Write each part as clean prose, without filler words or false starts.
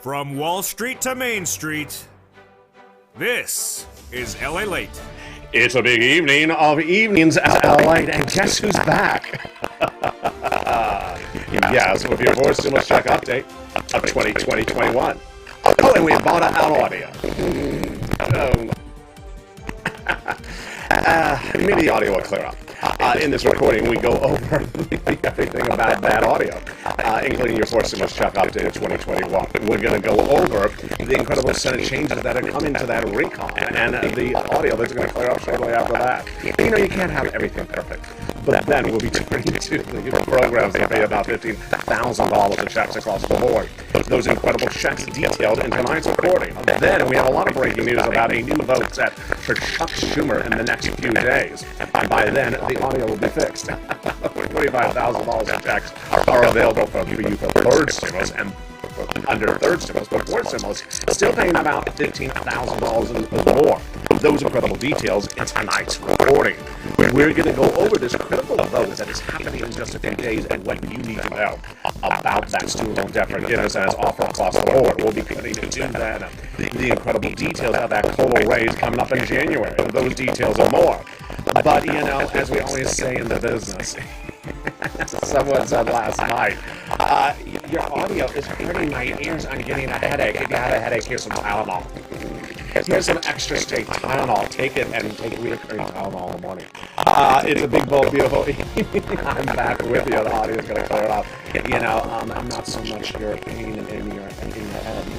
From Wall Street to Main Street, this is LALATE. It's a big evening of evenings at LALATE, and guess who's back? Yes, with your voice stimulus check update of 2020-21. Oh, and we bought out audio. Maybe the audio will clear up. In this recording, we go over everything about bad audio, including your voice stimulus check update of 2021. We're going to go over the incredible Senate changes that are coming to that recon, and the audio that's going to clear up shortly after that. You know, you can't have everything perfect. But then we'll be turning to the programs that pay about $15,000 in checks across the board. Those incredible checks detailed in tonight's recording. Then we have a lot of breaking news about a new vote set for Chuck Schumer in the next few days. And by then, the audio will be fixed. $25,000 in checks are available for you for third stimulus and under third stimulus, but fourth stimulus still paying about $15,000 more. Those incredible details in tonight's recording. We're going to go over this critical vote that is happening in just a few days and what you need to know about that student loan debt forgiveness and its offer across the board. We'll be getting into that, the incredible details of that cola raise coming up in January. Those details and more. But, you know, as we always say in the business, someone said last night, your audio is hurting my ears. I'm getting a headache. If you have a headache, here's some Tylenol. Here's some extra straight Tylenol. Take it and take reoccurring Tylenol in the morning. It's a big, bold, beautiful evening. I'm back with you. The audio is going to clear it up. You know, I'm not so much your pain in your head.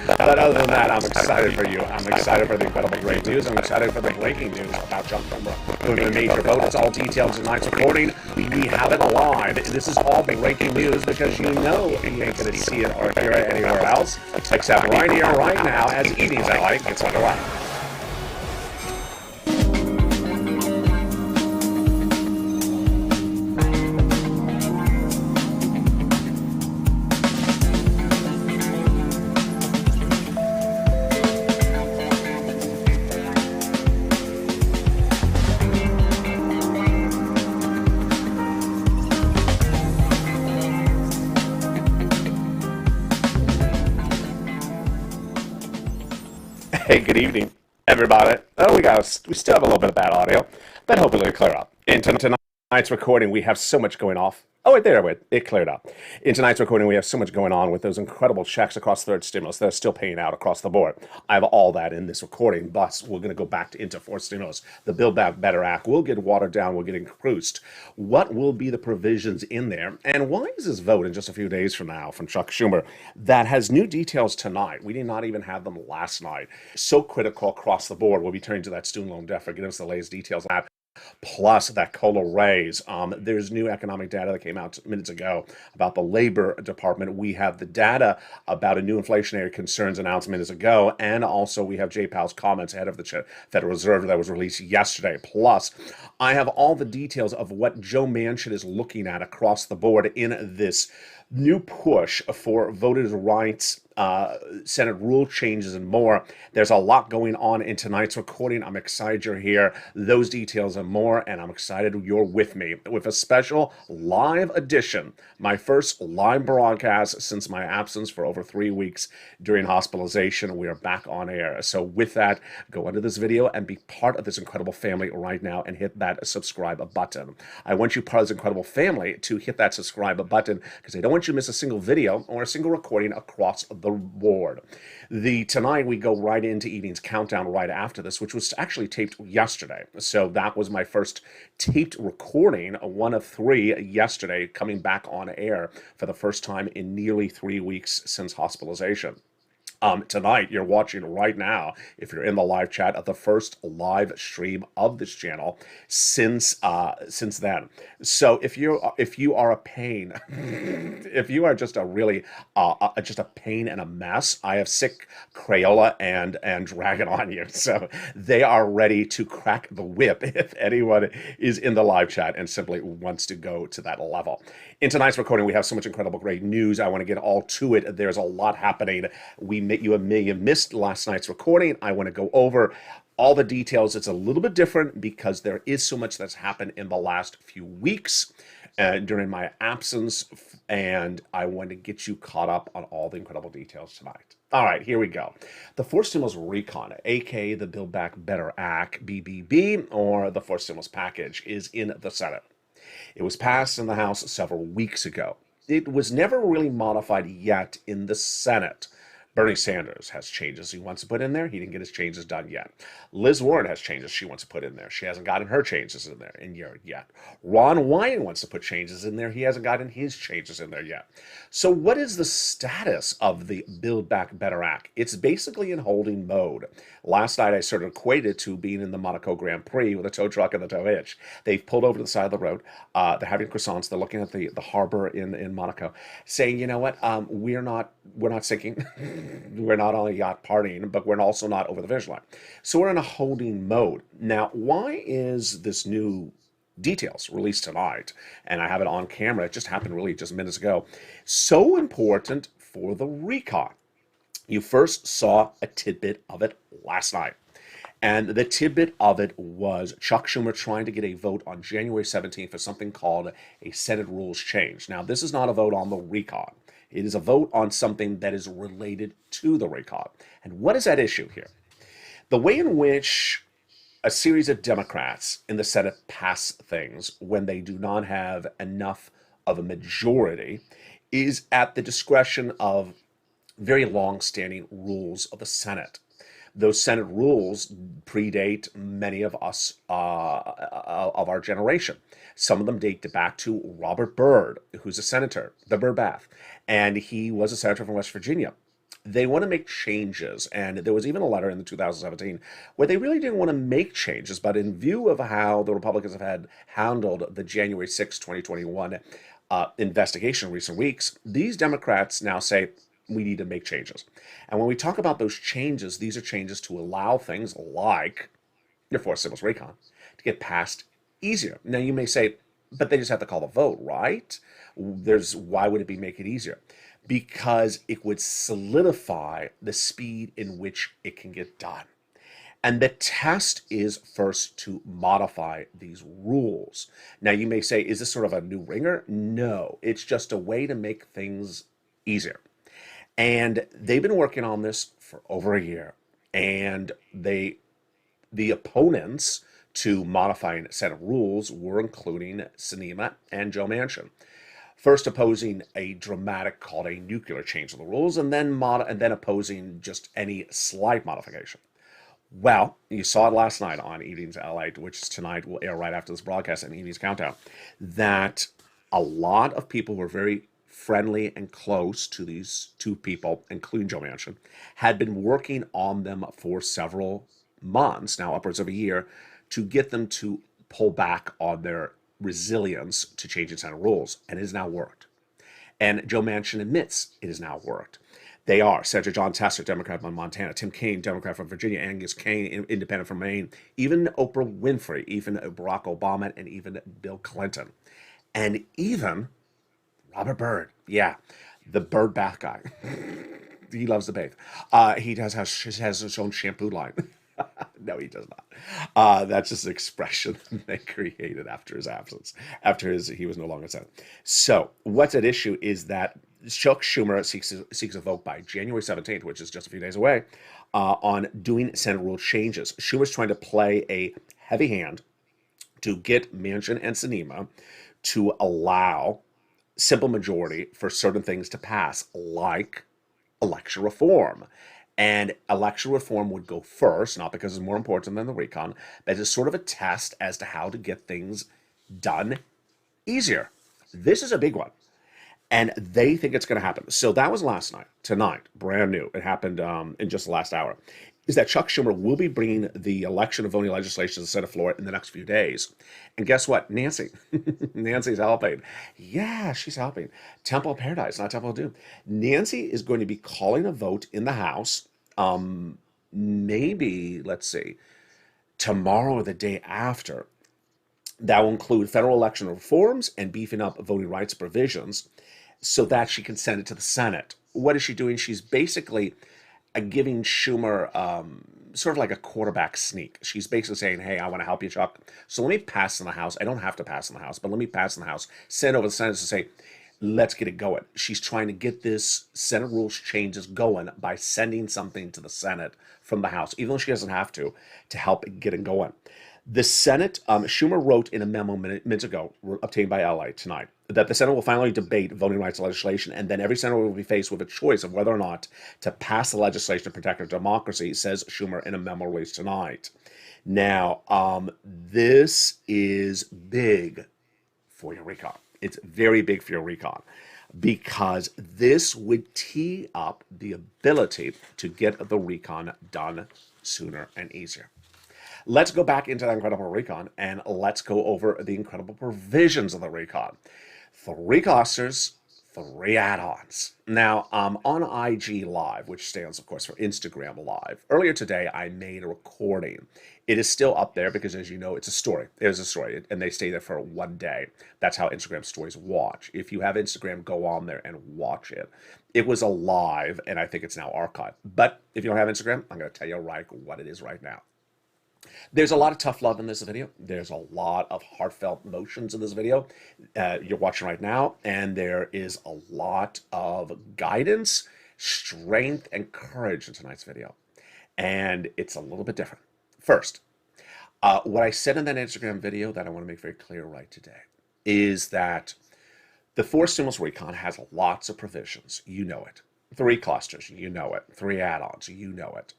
But other than that, I'm excited for you. I'm excited for the incredible great news. I'm excited for the breaking news about Chuck Schumer moving a major vote. It's all detailed in tonight's recording. We have it live. This is all breaking news because you know you ain't going to see it or hear it anywhere else except right here, right now, as Evenings at LALATE gets underway. Hey, good evening, everybody. Oh, we still have a little bit of bad audio, but hopefully it'll clear up. In tonight's recording, we have so much going off. Oh, wait, it cleared up. In tonight's recording, we have so much going on with those incredible checks across third stimulus that are still paying out across the board. I have all that in this recording, but we're going to go back into fourth stimulus. The Build Back Better Act will get watered down, will get increased. What will be the provisions in there? And why is this vote in just a few days from now from Chuck Schumer that has new details tonight? We did not even have them last night. So critical across the board. We'll be turning to that student loan debt forgiveness, the latest details on that. Plus that COLA raise. There's new economic data that came out minutes ago about the Labor Department. We have the data about a new inflationary concerns announced minutes ago, and also we have Jay Powell's comments ahead of the Federal Reserve that was released yesterday. Plus, I have all the details of what Joe Manchin is looking at across the board in this new push for voters' rights, Senate rule changes, and more. There's a lot going on in tonight's recording. I'm excited you're here. Those details and more, and I'm excited you're with me with a special live edition, my first live broadcast since my absence for over 3 weeks during hospitalization. We are back on air. So with that, go under this video and be part of this incredible family right now and hit that subscribe button. I want you part of this incredible family to hit that subscribe button because I don't want you to miss a single video or a single recording across the board. Tonight we go right into Evening's Countdown right after this, which was actually taped yesterday. So that was my first taped recording, one of 3 yesterday, coming back on air for the first time in nearly 3 weeks since hospitalization. Tonight, you're watching right now, if you're in the live chat, of the first live stream of this channel since then. So if you are a pain, if you are just a really just a pain and a mess, I have sick Crayola and Dragon on you, so they are ready to crack the whip if anyone is in the live chat and simply wants to go to that level. In tonight's recording, we have so much incredible great news. I want to get all to it. There's a lot happening. You may have missed last night's recording. I want to go over all the details. It's a little bit different because there is so much that's happened in the last few weeks during my absence and I want to get you caught up on all the incredible details tonight. All right, here we go. The fourth stimulus recon, aka the Build Back Better Act, BBB, or the fourth stimulus package, is in the Senate. It was passed in the House several weeks ago. It was never really modified yet in the Senate. Bernie Sanders has changes he wants to put in there. He didn't get his changes done yet. Liz Warren has changes she wants to put in there. She hasn't gotten her changes in there yet. Ron Wyden wants to put changes in there. He hasn't gotten his changes in there yet. So what is the status of the Build Back Better Act? It's basically in holding mode. Last night I sort of equated to being in the Monaco Grand Prix with a tow truck and the tow hitch. They've pulled over to the side of the road. They're having croissants. They're looking at the harbor in Monaco, saying, you know what, we're not sinking. We're not on a yacht partying, but we're also not over the finish line. So we're in a holding mode. Now, why is this new details released tonight, and I have it on camera, it just happened really just minutes ago, so important for the recon? You first saw a tidbit of it last night. And the tidbit of it was Chuck Schumer trying to get a vote on January 17th for something called a Senate rules change. Now, this is not a vote on the recon. It is a vote on something that is related to the recon. And what is that issue here? The way in which a series of Democrats in the Senate pass things when they do not have enough of a majority is at the discretion of very long-standing rules of the Senate. Those Senate rules predate many of us of our generation. Some of them date back to Robert Byrd, who's a senator, the Byrd Bath, and he was a senator from West Virginia. They want to make changes, and there was even a letter in the 2017 where they really didn't want to make changes, but in view of how the Republicans have handled the January 6, 2021 investigation in recent weeks, these Democrats now say, we need to make changes. And when we talk about those changes, these are changes to allow things like your fourth stimulus recon to get passed easier. Now you may say, but they just have to call the vote, right? Why would it make it easier? Because it would solidify the speed in which it can get done. And the test is first to modify these rules. Now you may say, is this sort of a new ringer? No, it's just a way to make things easier. And they've been working on this for over a year. And the opponents to modifying Senate rules were including Sinema and Joe Manchin. First opposing a dramatic called a nuclear change of the rules, and then opposing just any slight modification. Well, you saw it last night on Evenings LALATE, which tonight will air right after this broadcast and Evenings Countdown, that a lot of people were very friendly and close to these two people, including Joe Manchin, had been working on them for several months, now upwards of a year, to get them to pull back on their resilience to changing Senate rules, and it has now worked. And Joe Manchin admits it has now worked. They are Senator John Tester, Democrat from Montana, Tim Kaine, Democrat from Virginia, Angus Kane, Independent from Maine, even Oprah Winfrey, even Barack Obama, and even Bill Clinton, and even Robert Byrd. Yeah, the Byrd bath guy. He loves to bathe. He has his own shampoo line. No, he does not. That's just an expression they created after his absence, he was no longer Senate. So what's at issue is that Chuck Schumer seeks a vote by January 17th, which is just a few days away, on doing Senate rule changes. Schumer's trying to play a heavy hand to get Manchin and Sinema to allow simple majority for certain things to pass, like election reform. And election reform would go first, not because it's more important than the recon, but it's sort of a test as to how to get things done easier. This is a big one. And they think it's going to happen. So that was last night. Tonight, brand new. It happened in just the last hour. Is that Chuck Schumer will be bringing the election of voting legislation to the Senate floor in the next few days. And guess what? Nancy's helping. Yeah, she's helping. Temple of Paradise, not Temple of Doom. Nancy is going to be calling a vote in the House, maybe, let's see, tomorrow or the day after. That will include federal election reforms and beefing up voting rights provisions so that she can send it to the Senate. What is she doing? She's basically giving Schumer sort of like a quarterback sneak. She's basically saying, hey, I want to help you, Chuck. So let me pass in the House. I don't have to pass in the House, but let me pass in the House. Send over the Senate to say, let's get it going. She's trying to get this Senate rules changes going by sending something to the Senate from the House, even though she doesn't have to help it get it going. The Senate, Schumer wrote in a memo minutes ago, obtained by LA tonight, that the Senate will finally debate voting rights legislation, and then every senator will be faced with a choice of whether or not to pass the legislation to protect our democracy, says Schumer in a memo released tonight. Now, this is big for your recon. It's very big for your recon because this would tee up the ability to get the recon done sooner and easier. Let's go back into that incredible recon and let's go over the incredible provisions of the recon. 3 clusters, 3 add-ons. Now, on IG Live, which stands, of course, for Instagram Live, earlier today I made a recording. It is still up there because, as you know, it's a story. It is a story, and they stay there for 1 day. That's how Instagram stories watch. If you have Instagram, go on there and watch it. It was a live, and I think it's now archived. But if you don't have Instagram, I'm going to tell you right what it is right now. There's a lot of tough love in this video. There's a lot of heartfelt emotions in this video you're watching right now. And there is a lot of guidance, strength, and courage in tonight's video. And it's a little bit different. First, what I said in that Instagram video that I want to make very clear right today is that the 4 stimulus recon has lots of provisions. You know it. 3 clusters. You know it. 3 add-ons. You know it.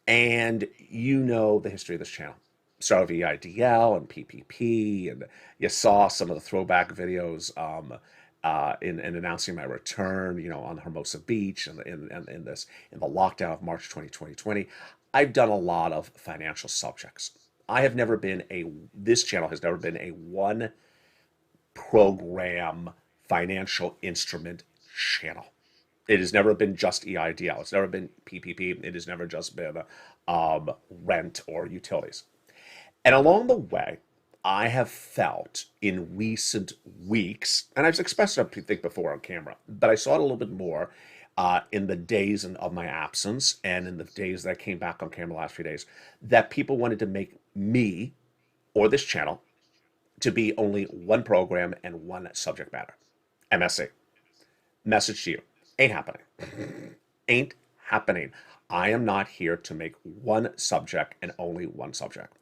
And you know the history of this channel. Started with EIDL and PPP, and you saw some of the throwback videos in announcing my return, on Hermosa Beach and in the lockdown of March 2020. I've done a lot of financial subjects. This channel has never been a one program financial instrument channel. It has never been just EIDL. It's never been PPP. It has never just been rent or utilities. And along the way, I have felt in recent weeks, and I've expressed it, I think, before on camera, but I saw it a little bit more in the days of my absence and in the days that I came back on camera the last few days, that people wanted to make me or this channel to be only one program and one subject matter. MSC. Message to you. Ain't happening. Ain't happening. I am not here to make one subject and only one subject.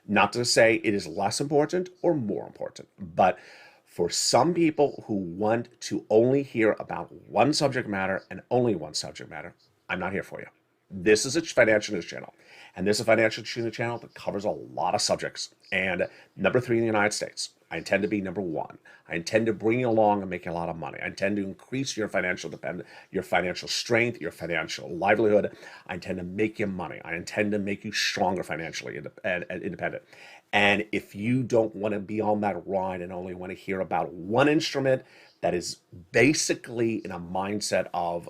Not to say it is less important or more important, but for some people who want to only hear about one subject matter and only one subject matter, I'm not here for you. This is a financial news channel, and this is a financial news channel that covers a lot of subjects. And number 3 in the United States. I intend to be number 1. I intend to bring you along and make you a lot of money. I intend to increase your financial your financial strength, your financial livelihood. I intend to make you money. I intend to make you stronger financially and independent. And if you don't want to be on that ride and only want to hear about one instrument that is basically in a mindset of,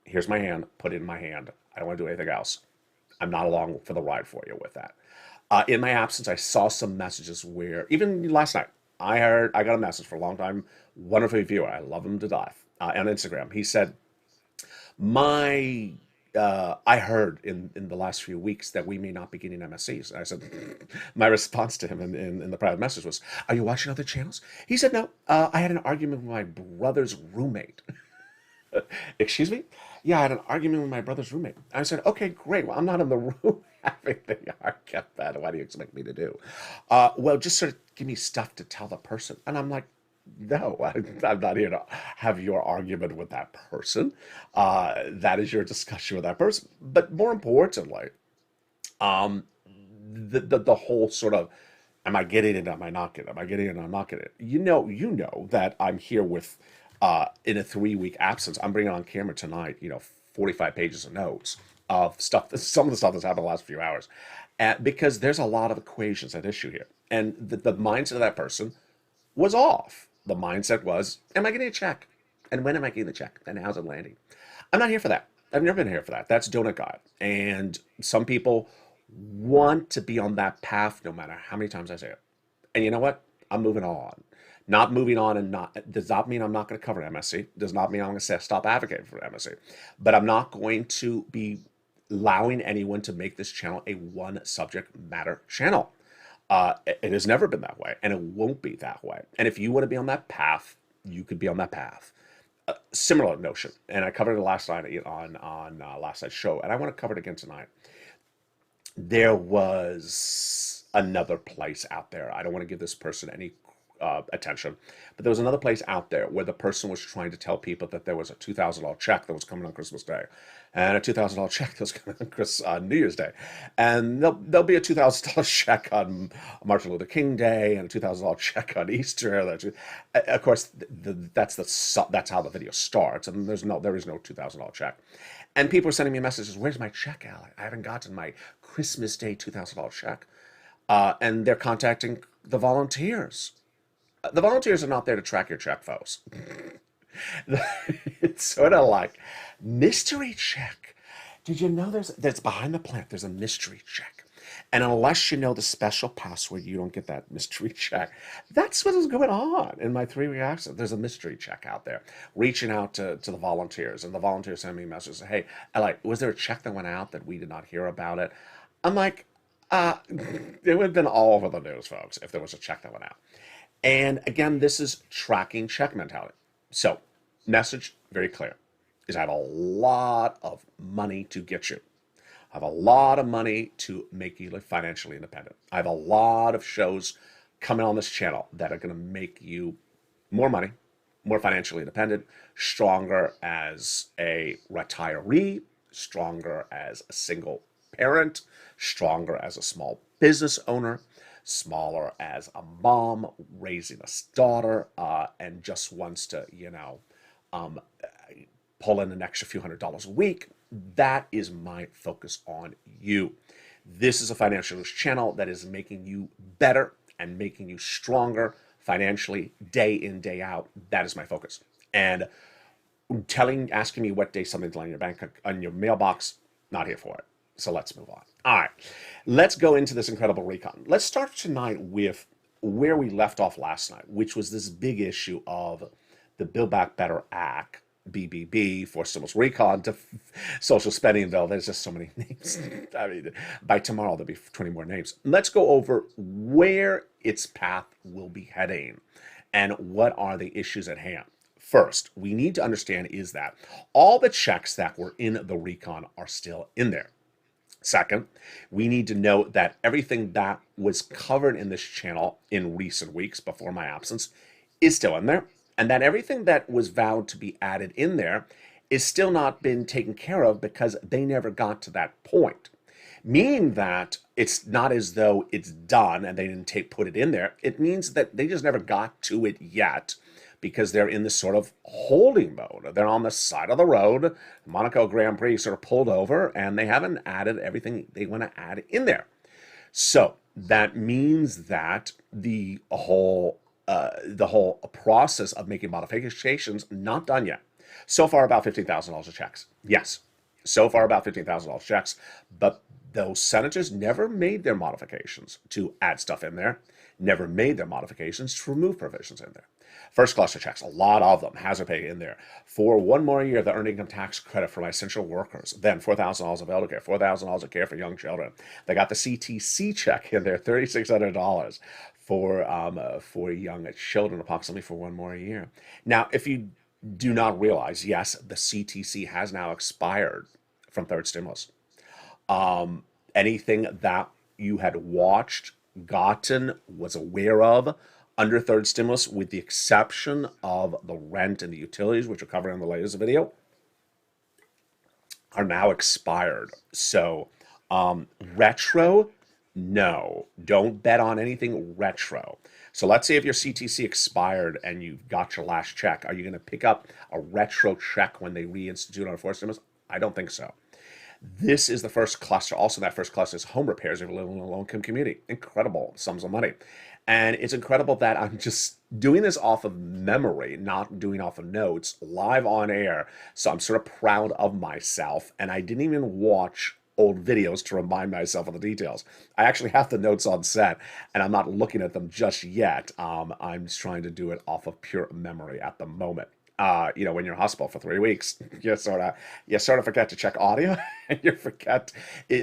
here's my hand, put it in my hand. I don't want to do anything else. I'm not along for the ride for you with that. In my absence, I saw some messages where, even last night, I got a message for a long time, wonderful viewer, I love him to death, on Instagram. He said, I heard in the last few weeks that we may not be getting MSCs. And I said, my response to him in the private message was, are you watching other channels? He said, no, I had an argument with my brother's roommate. Excuse me? Yeah, I had an argument with my brother's roommate. I said, okay, great. Well, I'm not in the room having the argument. What do you expect me to do? Well, just sort of give me stuff to tell the person. And I'm like, no, I'm not here to have your argument with that person. That is your discussion with that person. But more importantly, the whole sort of, am I getting it? Am I not getting it? Am I getting it? Am I not getting it? You know that I'm here with, in a 3-week absence. I'm bringing on camera tonight, 45 pages of notes of stuff, some of the stuff that's happened the last few hours, because there's a lot of equations at issue here. And the mindset of that person was off. The mindset was, am I getting a check? And when am I getting the check? And how's it landing? I'm not here for that. I've never been here for that. That's donut God. And some people want to be on that path no matter how many times I say it. And you know what? I'm moving on. Not moving on and does not mean I'm not going to cover MSC. Does not mean I'm going to stop advocating for MSC. But I'm not going to be allowing anyone to make this channel a one subject matter channel. It has never been that way, and it won't be that way. And if you want to be on that path, you could be on that path. Similar notion, and I covered it last night on last night's show, and I want to cover it again tonight. There was another place out there. I don't want to give this person any attention, but there was another place out there where the person was trying to tell people that there was a $2,000 check that was coming on Christmas Day, and a $2,000 check that was coming on New Year's Day, and there'll be a $2,000 check on Martin Luther King Day, and a $2,000 check on Easter. Of course, that's how the video starts, and there is no $2,000 check. And people are sending me messages, where's my check, Al? I haven't gotten my Christmas Day $2,000 check. And they're contacting the volunteers. The volunteers are not there to track your check, folks. It's sort of like mystery check. Did you know there's behind the plant, there's a mystery check. And unless you know the special password, you don't get that mystery check. That's what is going on in my 3-week access. There's a mystery check out there, reaching out to the volunteers, and the volunteers send me messages. Hey, was there a check that went out that we did not hear about it? I'm like, it would have been all over the news, folks, if there was a check that went out. And again, this is tracking check mentality. So, message very clear is I have a lot of money to get you. I have a lot of money to make you financially independent. I have a lot of shows coming on this channel that are going to make you more money, more financially independent, stronger as a retiree, stronger as a single parent, stronger as a small business owner, smaller as a mom raising a daughter, and just wants to, pull in an extra few $100s a week. That is my focus on you. This is a financial news channel that is making you better and making you stronger financially day in, day out. That is my focus. And asking me what day something's on your mailbox, not here for it. So let's move on. All right, let's go into this incredible recon. Let's start tonight with where we left off last night, which was this big issue of the Build Back Better Act, BBB, for stimulus recon to social spending bill. There's just so many names. I mean, by tomorrow there'll be 20 more names. Let's go over where its path will be heading and what are the issues at hand. First, we need to understand is that all the checks that were in the recon are still in there. Second, we need to note that everything that was covered in this channel in recent weeks before my absence is still in there, and that everything that was vowed to be added in there is still not been taken care of because they never got to that point. Meaning that it's not as though it's done and they didn't put it in there. It means that they just never got to it yet because they're in this sort of holding mode. They're on the side of the road. Monaco Grand Prix sort of pulled over and they haven't added everything they want to add in there. So that means that the whole process of making modifications not done yet. So far, about $15,000 of checks. Yes, so far about $15,000 checks, but those senators never made their modifications to add stuff in there, never made their modifications to remove provisions in there. First cluster checks, a lot of them, hazard pay in there. For one more year, the earned income tax credit for my essential workers. Then $4,000 of elder care, $4,000 of care for young children. They got the CTC check in there, $3,600 for young children, approximately for one more year. Now, if you do not realize, yes, the CTC has now expired from third stimulus. Anything that you had watched, gotten, was aware of under third stimulus, with the exception of the rent and the utilities, which are covered in the latest video, are now expired. So retro, no, don't bet on anything retro. So let's say if your CTC expired and you've got your last check, are you going to pick up a retro check when they reinstitute on fourth stimulus? I don't think so. This is the first cluster. Also, that first cluster is home repairs if you live in a low-income community. Incredible sums of money. And it's incredible that I'm just doing this off of memory, not doing off of notes, live on air. So I'm sort of proud of myself. And I didn't even watch old videos to remind myself of the details. I actually have the notes on set, and I'm not looking at them just yet. I'm just trying to do it off of pure memory at the moment. When you're in hospital for 3 weeks, you sort of forget to check audio, and you forget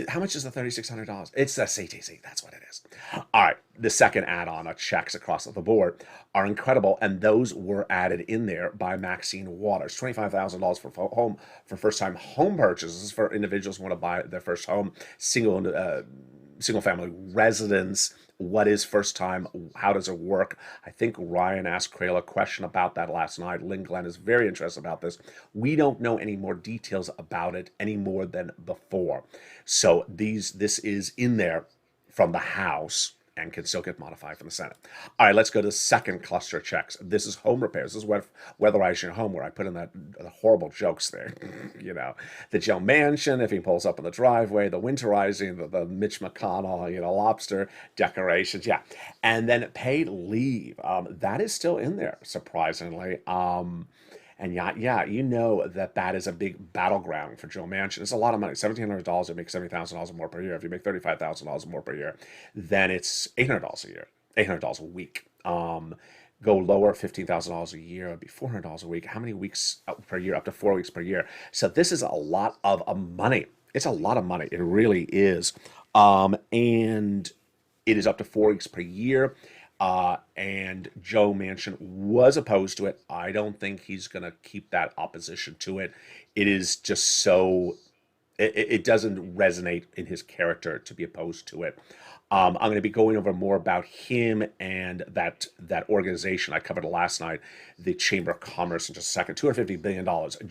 how much is the $3,600? It's the CTC. That's what it is. All right, the second add-on of checks across the board are incredible, and those were added in there by Maxine Waters. $25,000 for first-time home purchases for individuals who want to buy their first home, single family residence. What is first time? How does it work? I think Ryan asked Crail a question about that last night. Lynn Glenn is very interested about this. We don't know any more details about it any more than before. So this is in there from the House and can still get modified from the Senate. All right, let's go to the second cluster of checks. This is home repairs. This is weatherize your home, where I put in the horrible jokes there. The Joe Manchin, if he pulls up in the driveway, the winterizing, the Mitch McConnell, lobster decorations, yeah. And then paid leave. That is still in there, surprisingly. And that is a big battleground for Joe Manchin. It's a lot of money. $1,700, it makes $70,000 more per year. If you make $35,000 more per year, then it's $800 a year, $800 a week. Go lower, $15,000 a year, it'd be $400 a week. How many weeks per year? Up to 4 weeks per year. So this is a lot of money. It's a lot of money. It really is. And it is up to 4 weeks per year. And Joe Manchin was opposed to it. I don't think he's going to keep that opposition to it. It is just so, it doesn't resonate in his character to be opposed to it. I'm going to be going over more about him and that organization I covered last night, the Chamber of Commerce, in just a second. $250 billion.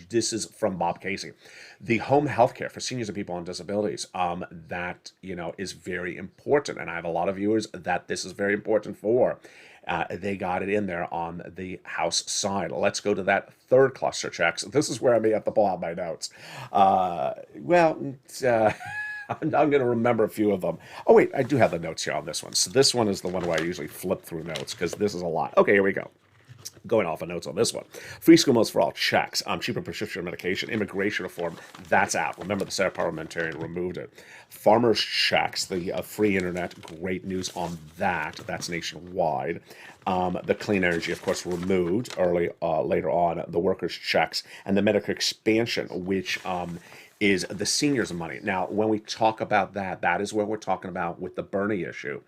This is from Bob Casey. The home health care for seniors and people on disabilities, that is very important, and I have a lot of viewers that this is very important for. They got it in there on the House side. Let's go to that third cluster checks. This is where I may have to pull out my notes. I'm going to remember a few of them. Oh, wait, I do have the notes here on this one. So this one is the one where I usually flip through notes because this is a lot. Okay, here we go. Going off of notes on this one. Free school meals for all, checks. Cheaper prescription medication. Immigration reform, that's out. Remember, the Senate parliamentarian removed it. Farmers checks, the free internet, great news on that. That's nationwide. The clean energy, of course, removed later on. The workers checks and the Medicare expansion, which is the seniors' money. Now, when we talk about that is what we're talking about with the Bernie issue.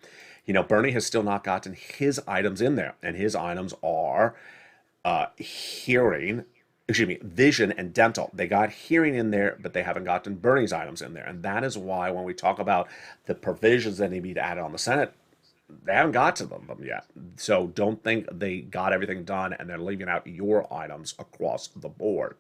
Bernie has still not gotten his items in there, and his items are vision and dental. They got hearing in there, but they haven't gotten Bernie's items in there. And that is why when we talk about the provisions that need to be added on the Senate, they haven't got to them yet. So don't think they got everything done and they're leaving out your items across the board.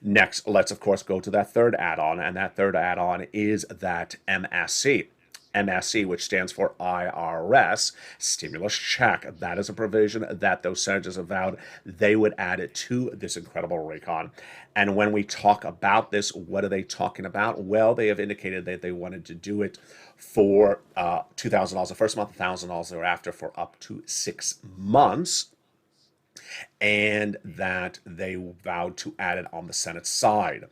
Next, let's of course go to that third add-on, and that third add-on is that MSC. MSC, which stands for IRS, stimulus check. That is a provision that those senators have vowed they would add it to this incredible recon. And when we talk about this, what are they talking about? Well, they have indicated that they wanted to do it for $2,000 the first month, $1,000 thereafter for up to 6 months. And that they vowed to add it on the Senate side.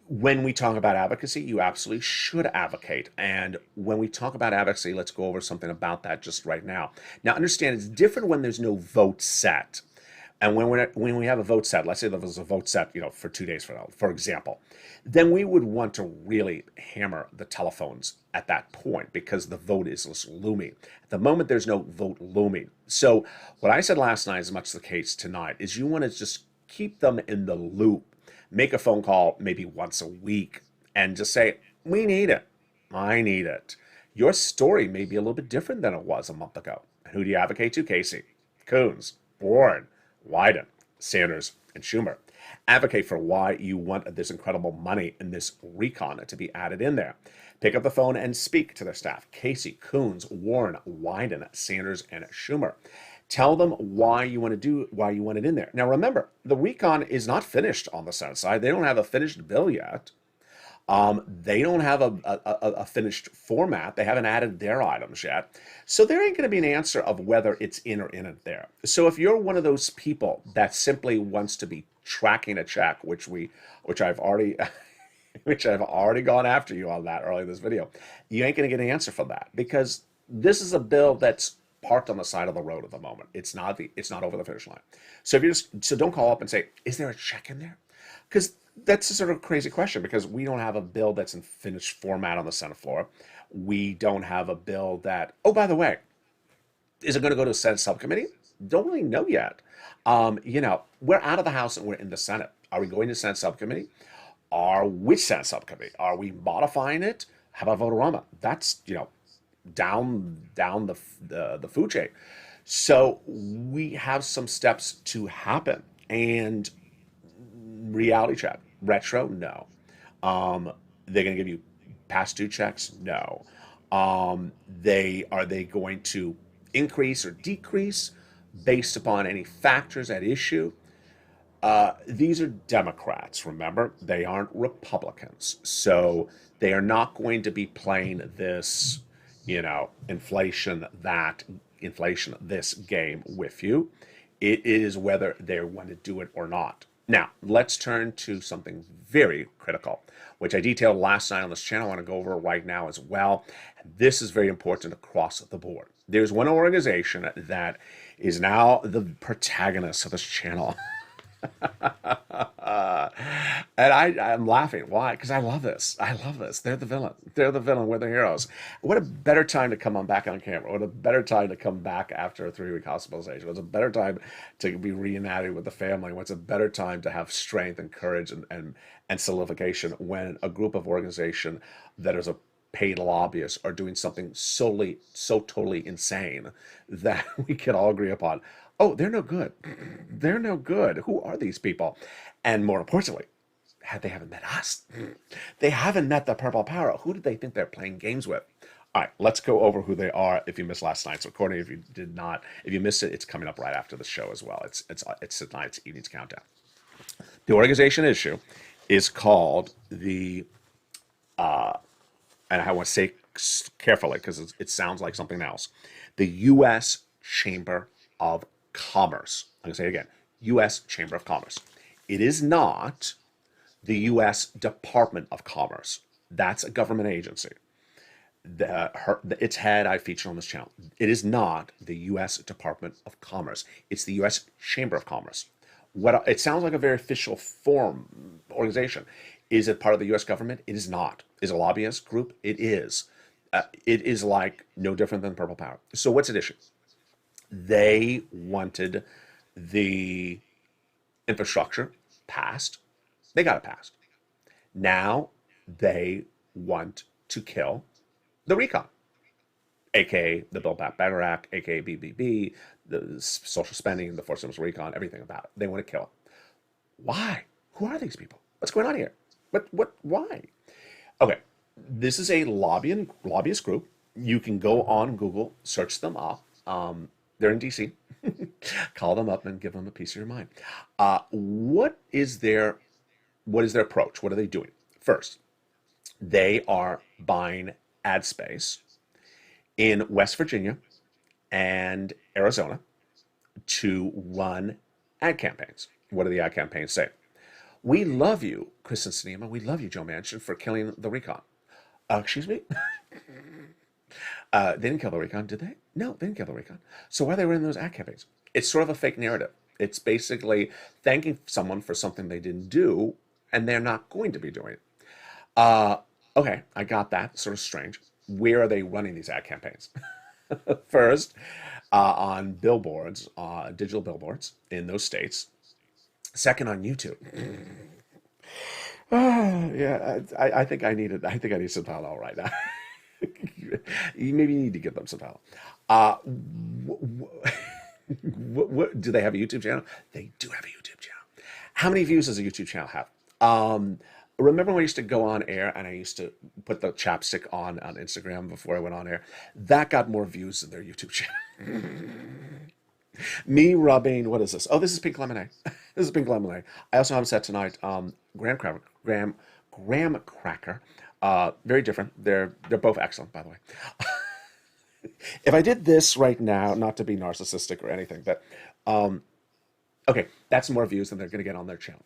When we talk about advocacy, you absolutely should advocate. And when we talk about advocacy, let's go over something about that just right now. Now, understand it's different when there's no vote set. And when we have a vote set, let's say there was a vote set, for 2 days from now, for example, then we would want to really hammer the telephones at that point because the vote is looming. At the moment, there's no vote looming. So what I said last night is much the case tonight is you want to just keep them in the loop. Make a phone call maybe once a week and just say, we need it. I need it. Your story may be a little bit different than it was a month ago. And who do you advocate to? Casey, Coons, Warren, Wyden, Sanders, and Schumer. Advocate for why you want this incredible money in this recon to be added in there. Pick up the phone and speak to their staff. Casey, Coons, Warren, Wyden, Sanders, and Schumer. Tell them why you want it in there. Now remember, the recon is not finished on the Senate side. They don't have a finished bill yet. They don't have a finished format. They haven't added their items yet. So there ain't going to be an answer of whether it's in or isn't there. So if you're one of those people that simply wants to be tracking a check, which I've already gone after you on that earlier in this video, you ain't going to get an answer for that because this is a bill that's parked on the side of the road at the moment. It's not over the finish line. So if you just so don't call up and say, is there a check in there? Because that's a sort of crazy question, because we don't have a bill that's in finished format on the Senate floor. We don't have a bill that, oh, by the way, is it going to go to a Senate subcommittee? Don't really know yet. We're out of the House and we're in the Senate. Are we going to Senate subcommittee? Which Senate subcommittee? Are we modifying it? How about vote-a-rama? That's, down the food chain. So we have some steps to happen. And reality check, retro, no. They're going to give you past due checks, no. They going to increase or decrease based upon any factors at issue? These are Democrats, remember? They aren't Republicans. So they are not going to be playing this, inflation, this game with you. It is whether they want to do it or not. Now, let's turn to something very critical, which I detailed last night on this channel. I want to go over right now as well. This is very important across the board. There's one organization that is now the protagonist of this channel. And I'm laughing. Why? Because I love this. I love this. They're the villain. They're the villain. We're the heroes. What a better time to come on back on camera. What a better time to come back after a 3-week hospitalization. What's a better time to be reunited with the family? What's a better time to have strength and courage and solidification when a group of organization that is a paid lobbyists are doing something so totally insane that we can all agree upon? Oh, they're no good. They're no good. Who are these people? And more importantly, they haven't met us. They haven't met the Purple Power. Who do they think they're playing games with? All right, let's go over who they are. If you missed last night's recording, if you missed it, it's coming up right after the show as well. It's tonight's evening's countdown. The organization issue is called the, and I want to say carefully because it sounds like something else, the U.S. Chamber of Commerce. I'm going to say it again, U.S. Chamber of Commerce. It is not the U.S. Department of Commerce. That's a government agency. Its head I feature on this channel. It is not the U.S. Department of Commerce. It's the U.S. Chamber of Commerce. It sounds like a very official form organization. Is it part of the U.S. government? It is not. Is it a lobbyist group? It is. It is like no different than Purple Power. So what's at issue? They wanted the infrastructure passed. They got it passed. Now they want to kill the recon, aka the Build Back Better Act, aka BBB, the social spending, the forced stimulus recon, everything about it. They want to kill it. Why? Who are these people? What's going on here? Why? Okay, this is a lobbyist group. You can go on Google, search them up. They're in DC. Call them up and give them a piece of your mind. What is their approach? What are they doing? First, they are buying ad space in West Virginia and Arizona to run ad campaigns. What do the ad campaigns say? We love you, Kristen Sinema. We love you, Joe Manchin, for killing the recon. Excuse me? They didn't kill the recon, did they? No, they didn't kill the recon. So why are they running those ad campaigns? It's sort of a fake narrative. It's basically thanking someone for something they didn't do, and they're not going to be doing it. Okay, I got that. Sort of strange. Where are they running these ad campaigns? First, on billboards, digital billboards in those states. Second, on YouTube. Yeah, I think I need some Tylenol right now. You maybe need to give them some Tylenol. What do they have a YouTube channel? They do have a YouTube channel. How many views does a YouTube channel have? Remember when I used to go on air and I used to put the chapstick on Instagram before I went on air? That got more views than their YouTube channel. Me rubbing, what is this? Oh, this is pink lemonade. This is pink lemonade. I also have set tonight graham cracker. Very different. They're both excellent, by the way. If I did this right now, not to be narcissistic or anything, but okay, that's more views than they're going to get on their channel.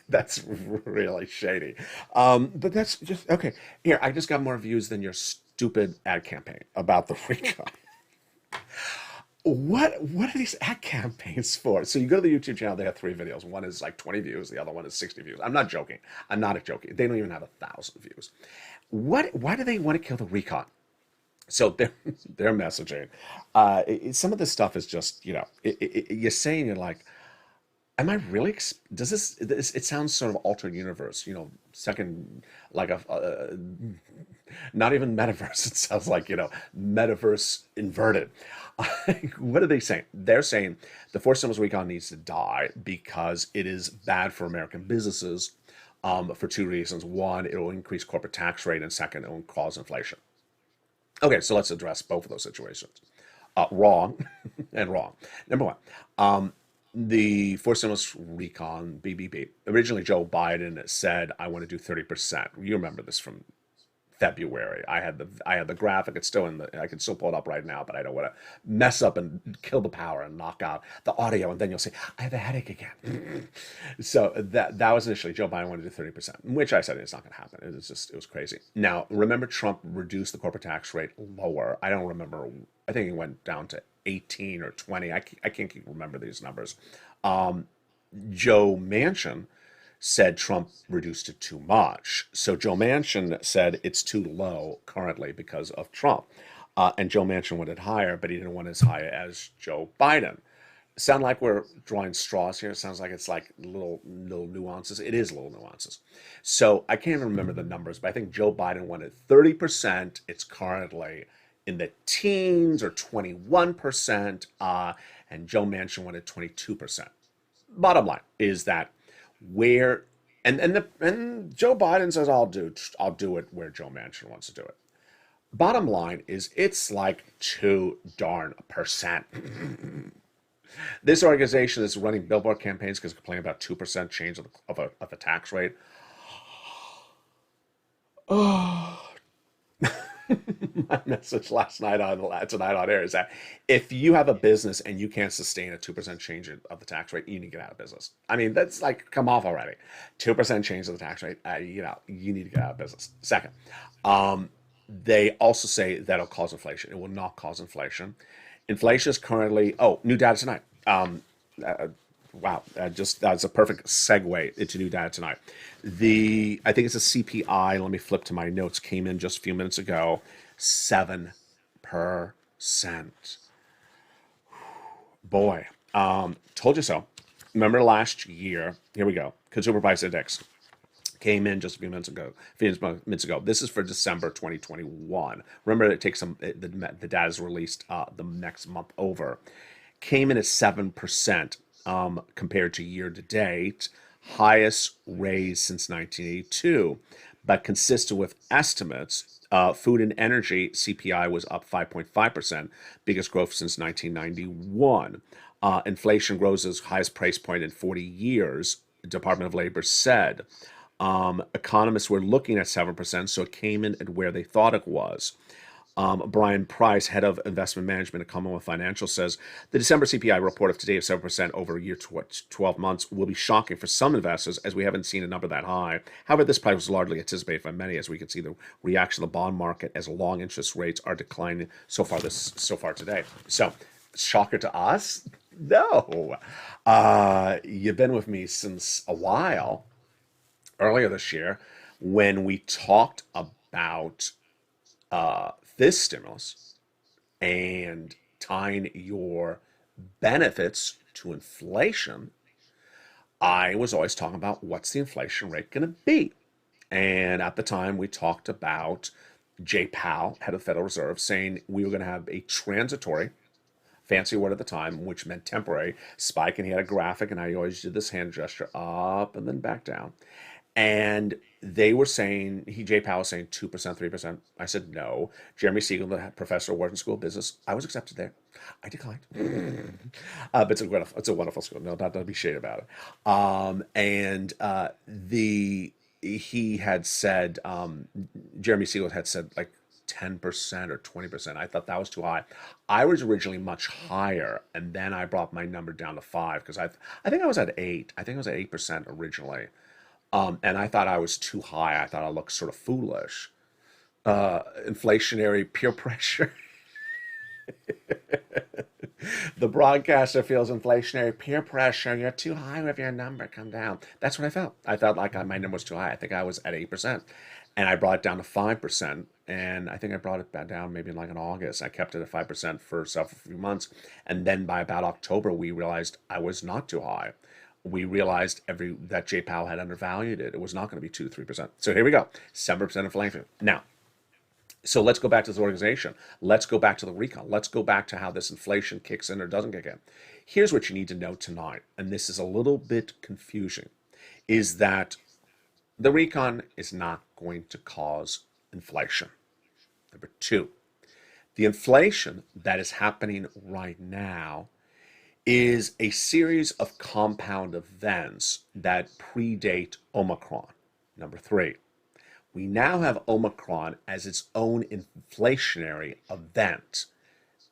That's really shady. But that's just okay. Here, I just got more views than your stupid ad campaign about the recon. What are these ad campaigns for? So you go to the YouTube channel, they have 3 videos. One is like 20 views, the other one is 60 views. I'm not joking. I'm not joking. They don't even have 1,000 views. Why do they want to kill the recon? So their messaging, some of this stuff is just, you're saying, you're like, am I really? Does this? It sounds sort of alternate universe. Second, like not even metaverse. It sounds like metaverse inverted. What are they saying? They're saying the forced stimulus recon needs to die because it is bad for American businesses, for 2 reasons. One, it will increase corporate tax rate, and second, it will cause inflation. Okay, so let's address both of those situations. Wrong and wrong. Number one, the forced stimulus recon, BBB. Originally, Joe Biden said, "I want to do 30%." You remember this from February. I had the graphic. It's still I can still pull it up right now, but I don't want to mess up and kill the power and knock out the audio, and then you'll say, "I have a headache again." So that was initially Joe Biden wanted to do 30%, which I said it's not going to happen. It was crazy. Now, remember, Trump reduced the corporate tax rate lower. I don't remember. I think it went down to 18 or 20. I can't remember these numbers. Joe Manchin said Trump reduced it too much. So Joe Manchin said it's too low currently because of Trump. And Joe Manchin wanted higher, but he didn't want as high as Joe Biden. Sound like we're drawing straws here? It sounds like it's like little nuances. It is little nuances. So I can't even remember the numbers, but I think Joe Biden wanted 30%. It's currently in the teens or 21%, and Joe Manchin wanted 22%. Bottom line is that where and Joe Biden says I'll do it where Joe Manchin wants to do it. Bottom line is it's like 2%. This organization is running billboard campaigns because complaining about 2% change of a tax rate. Oh, my message tonight on air is that if you have a business and you can't sustain a 2% change of the tax rate, you need to get out of business. I mean, that's like, come off already. 2% change of the tax rate, you need to get out of business. Second, they also say that'll cause inflation. It will not cause inflation. Inflation is currently, new data tonight. Wow, that's a perfect segue into new data tonight. I think it's a CPI. Let me flip to my notes. Came in just a few minutes ago, 7%. Boy, told you so. Remember last year? Here we go. Consumer Price Index came in just a few minutes ago. This is for December 2021. Remember, it takes the data is released the next month over. Came in at 7%. Compared to year to date, highest raise since 1982, but consistent with estimates. Food and energy CPI was up 5.5%, biggest growth since 1991. Inflation grows its highest price point in 40 years, the Department of Labor said. Economists were looking at 7%, so it came in at where they thought it was. Brian Price, head of investment management at Commonwealth Financial, says the December CPI report of today of 7% over a year to 12 months will be shocking for some investors, as we haven't seen a number that high. However, this price was largely anticipated by many, as we can see the reaction of the bond market as long interest rates are declining so far today. So, shocker to us? No. You've been with me since a while. Earlier this year, when we talked about this stimulus and tying your benefits to inflation, I was always talking about what's the inflation rate going to be. And at the time, we talked about Jay Powell, head of the Federal Reserve, saying we were going to have a transitory, fancy word at the time, which meant temporary, spike. And he had a graphic, and I always did this hand gesture up and then back down. And they were saying, Jay Powell was saying 2%, 3%. I said no. Jeremy Siegel, the professor at Wharton School of Business, I was accepted there. I declined. But it's a wonderful school. No, don't be shady about it. He had said, Jeremy Siegel had said like 10% or 20%. I thought that was too high. I was originally much higher, and then I brought my number down to 5 because I think I was at 8. I think I was at 8% originally. And I thought I was too high. I thought I looked sort of foolish. inflationary peer pressure. The broadcaster feels inflationary peer pressure. You're too high with your number. Come down. That's what I felt. I felt like my number was too high. I think I was at 8%. And I brought it down to 5%. And I think I brought it back down maybe like in August. I kept it at 5% for several few months. And then by about October, we realized I was not too high. We realized that Jay Powell had undervalued it. It was not going to be 2 to 3%. So here we go. 7% inflation. Now, so let's go back to this organization. Let's go back to the recon. Let's go back to how this inflation kicks in or doesn't kick in. Here's what you need to know tonight, and this is a little bit confusing, is that the recon is not going to cause inflation. Number two, the inflation that is happening right now is a series of compound events that predate Omicron. Number three, we now have Omicron as its own inflationary event,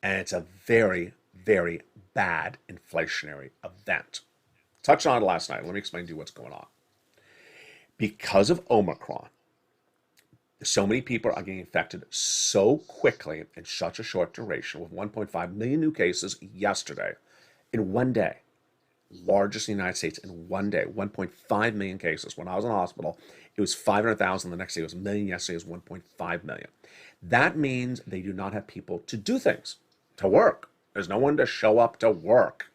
and it's a very, very bad inflationary event. Touched on it last night. Let me explain to you what's going on. Because of Omicron, so many people are getting infected so quickly in such a short duration, with 1.5 million new cases yesterday in one day. Largest in the United States in one day, 1.5 million cases. When I was in the hospital, it was 500,000. The next day it was a million. Yesterday it was 1.5 million. That means they do not have people to do things, to work. There's no one to show up to work.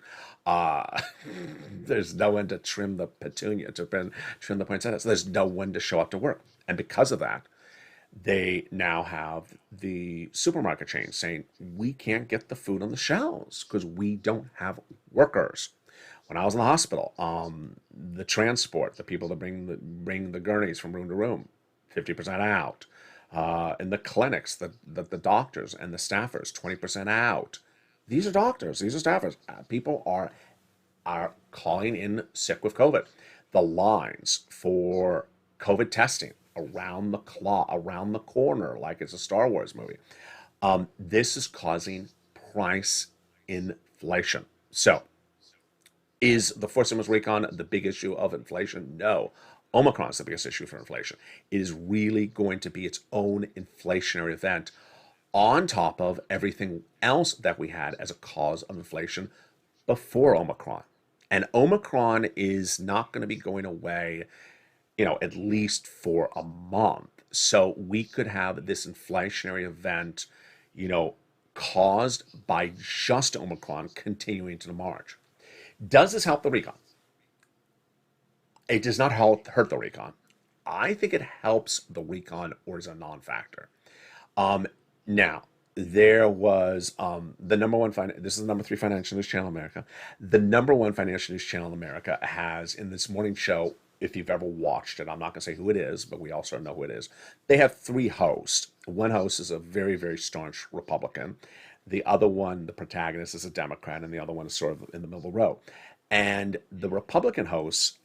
There's no one to trim the petunia, trim the poinsettias. There's no one to show up to work. And because of that, they now have the supermarket chains saying, we can't get the food on the shelves because we don't have workers. When I was in the hospital, the transport, the people that bring the gurneys from room to room, 50% out. In the clinics, the doctors and the staffers, 20% out. These are doctors, these are staffers. People are calling in sick with COVID. The lines for COVID testing around the clock, around the corner, like it's a Star Wars movie. This is causing price inflation. So, is the fourth stimulus recon the big issue of inflation? No. Omicron is the biggest issue for inflation. It is really going to be its own inflationary event on top of everything else that we had as a cause of inflation before Omicron. And Omicron is not going to be going away, at least for a month. So we could have this inflationary event, caused by just Omicron continuing to March. Does this help the recon? It does not hurt the recon. I think it helps the recon or is a non-factor. Now, there was the number one, this is the number 3 financial news channel in America. The number 1 financial news channel in America has, in this morning show, if you've ever watched it, I'm not going to say who it is, but we also know who it is. They have 3 hosts. One host is a very, very staunch Republican. The other one, the protagonist, is a Democrat, and the other one is sort of in the middle of the road. And the Republican host,